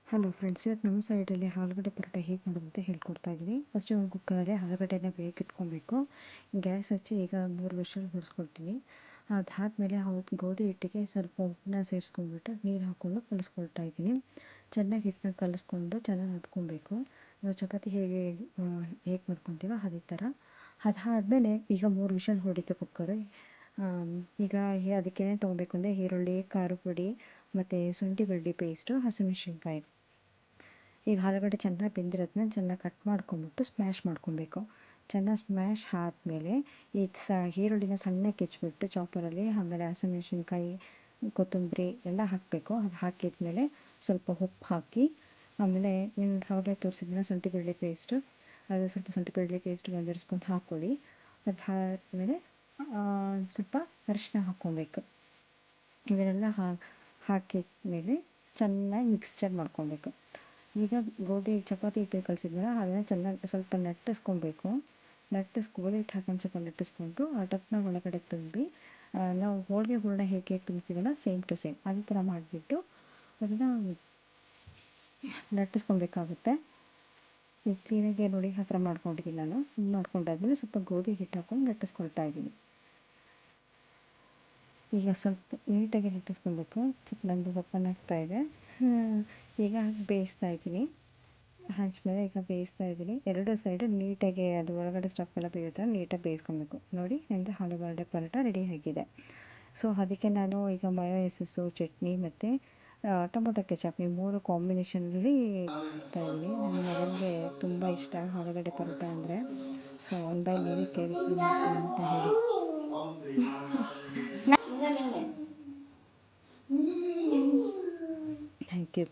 Hello friends, ಇವತ್ತು ನಮ್ಮ ಸೈಡಲ್ಲಿ ಆಲೂಗಡ್ಡೆ ಪರೋಟ ಹೇಗೆ ಮಾಡೋದು ಅಂತ ಹೇಳ್ಕೊಡ್ತಾ ಇದ್ದೀನಿ. ಫಸ್ಟ್ ಒಂದು ಕುಕ್ಕರಲ್ಲಿ ಆಲೂಗಡ್ಡೆನ ಬೇಯಕ್ಕೆ ಇಟ್ಕೊಬೇಕು. ಗ್ಯಾಸ್ ಹಚ್ಚಿ ಈಗ 3 ವಿಷಲ್ ಹೊಡ್ಸ್ಕೊಳ್ತೀನಿ. ಅದಾದಮೇಲೆ ಗೋಧಿ ಹಿಟ್ಟಿಗೆ ಸ್ವಲ್ಪ ಉಪ್ಪನ್ನ ಸೇರಿಸ್ಕೊಂಡ್ಬಿಟ್ಟು ನೀರು ಹಾಕ್ಕೊಂಡು ಕಲಿಸ್ಕೊಳ್ತಾ ಇದ್ದೀನಿ. ಚೆನ್ನಾಗಿ ಹಿಟ್ಟನ್ನ ಕಲಿಸ್ಕೊಂಡು ಚೆನ್ನಾಗಿ ನಾದ್ಕೊಬೇಕು. ನಾವು ಚಪಾತಿ ಹೇಗೆ ಮಾಡ್ಕೊತೀವೋ ಅದೇ ಥರ. ಅದಾದಮೇಲೆ ಈಗ 3 ವಿಷಲ್ ಹೊಡಿತು ಕುಕ್ಕರು. ಈಗ ಅದಕ್ಕೇನೆ ತೊಗೋಬೇಕು ಅಂದರೆ ಈರುಳ್ಳಿ, ಖಾರದ ಪುಡಿ ಮತ್ತು ಶುಂಠಿ ಬೆಳ್ಳುಳ್ಳಿ ಪೇಸ್ಟು, ಹಸಿಮೆಣ್ಸಿನ್ಕಾಯಿ. ಈಗ ಆಲೂಗಡ್ಡೆ ಚೆನ್ನಾಗಿ ಬೆಂದಿರೋದನ್ನ ಚೆನ್ನಾಗಿ ಕಟ್ ಮಾಡ್ಕೊಂಬಿಟ್ಟು ಸ್ಮ್ಯಾಶ್ ಮಾಡ್ಕೊಬೇಕು. ಚೆನ್ನಾಗಿ ಸ್ಮ್ಯಾಶ್ ಆದಮೇಲೆ ಈ ಈರುಳ್ಳಿನ ಸಣ್ಣಗೆ ಹೆಚ್ಚಿಬಿಟ್ಟು ಚಾಪರಲ್ಲಿ, ಆಮೇಲೆ ಹಸಿಮೆಣ್ಸಿನ್ಕಾಯಿ, ಕೊತ್ತಂಬರಿ ಎಲ್ಲ ಹಾಕಬೇಕು. ಅದು ಹಾಕಿದ್ಮೇಲೆ ಸ್ವಲ್ಪ ಉಪ್ಪು ಹಾಕಿ, ಆಮೇಲೆ ಆವಾಗಲೇ ತೋರಿಸಿದ್ನ ಶುಂಠಿ ಬೆಳ್ಳುಳ್ಳಿ ಪೇಸ್ಟು, ಅದು ಸ್ವಲ್ಪ ಶುಂಠಿ ಬೆಳ್ಳುಳ್ಳಿ ಪೇಸ್ಟ್ 1-2 ಸ್ಪೂನ್ ಹಾಕ್ಕೊಳ್ಳಿ. ಅದಾದಮೇಲೆ ಸ್ವಲ್ಪ ಅರಿಶಿನ ಹಾಕ್ಕೊಬೇಕು. ಇವೆಲ್ಲ ಹಾಕಿದ ಮೇಲೆ ಚೆನ್ನಾಗಿ ಮಿಕ್ಸ್ಚರ್ ಮಾಡ್ಕೊಬೇಕು. ಈಗ ಚಪಾತಿ ಹಿಟ್ಟು ಕಲಿಸಿದ್ಮೇಲೆ ಅದನ್ನು ಚೆನ್ನಾಗಿ ಸ್ವಲ್ಪ ಲಟ್ಟಿಸ್ಕೊಬೇಕು. ಗೋಧಿ ಹಿಟ್ಟು ಹಾಕೊಂಡು ಸ್ವಲ್ಪ ಲಟ್ಟಿಸ್ಕೊಂಡು ಆ ಟಪ್ನ ಒಳಗಡೆ ತುಂಬಿ, ನಾವು ಹೋಳಿಗೆ ಹೂರಣ ಹೇಗೆ ತುಂಬ್ತೀವಲ್ಲ ಸೇಮ್ ಟು ಸೇಮ್ ಅದೇ ಥರ ಮಾಡಿಬಿಟ್ಟು ಅದನ್ನು ಲಟ್ಟಿಸ್ಕೊಬೇಕಾಗುತ್ತೆ. ಈಗ ಕ್ಲೀನಾಗಿ ನೋಡಿ ಆ ಥರ ಮಾಡ್ಕೊಂಡಿದ್ದೀನಿ ನಾನು. ಮಾಡ್ಕೊಂಡಾದ್ಮೇಲೆ ಸ್ವಲ್ಪ ಗೋಧಿ ಹಿಟ್ಟು ಹಾಕೊಂಡು ಲಟ್ಟಿಸ್ಕೊಳ್ತಾ ಇದ್ದೀನಿ. ಈಗ ಸ್ವಲ್ಪ ನೀಟಾಗಿ ಲಟ್ಟಿಸ್ಕೊಳ್ಬೇಕು. ಸ್ವಲ್ಪ ನಂದು ದಪ್ಪನ ಆಗ್ತಾಯಿದೆ. ಈಗ ಬೇಯಿಸ್ತಾ ಇದ್ದೀನಿ. ಹಂಚ್ಮೇಲೆ ಈಗ ಬೇಯಿಸ್ತಾ ಇದ್ದೀನಿ. ಎರಡು ಸೈಡು ನೀಟಾಗಿ ಅದು ಒಳಗಡೆ ಸ್ಟಫ್ ಎಲ್ಲ ಬೇಯುತ್ತೆ, ನೀಟಾಗಿ ಬೇಯಿಸ್ಕೊಬೇಕು. ನೋಡಿ, ನಂದು ಆಲೂಗಡ್ಡೆ ಪರೋಟ ರೆಡಿ ಆಗಿದೆ. ಸೊ ಅದಕ್ಕೆ ನಾನು ಈಗ ಮಯೋನೈಸಸ್ಸು, ಚಟ್ನಿ ಮತ್ತು ಟೊಮೊಟೊ ಕೆಚಪ್ ಈ 3 ಕಾಂಬಿನೇಷನಲ್ಲಿ ಇದ್ದೀನಿ. ನನ್ನ ಮಗನಿಗೆ ತುಂಬ ಇಷ್ಟ ಆಲೂಗಡ್ಡೆ ಪರೋಟ ಅಂದರೆ. ಸೊ ಅವನ ಬಾಯಲ್ಲಿ ನೀವೇ ಕೇಳಿ ಅಂತ ಹೇಳಿ. Thank you.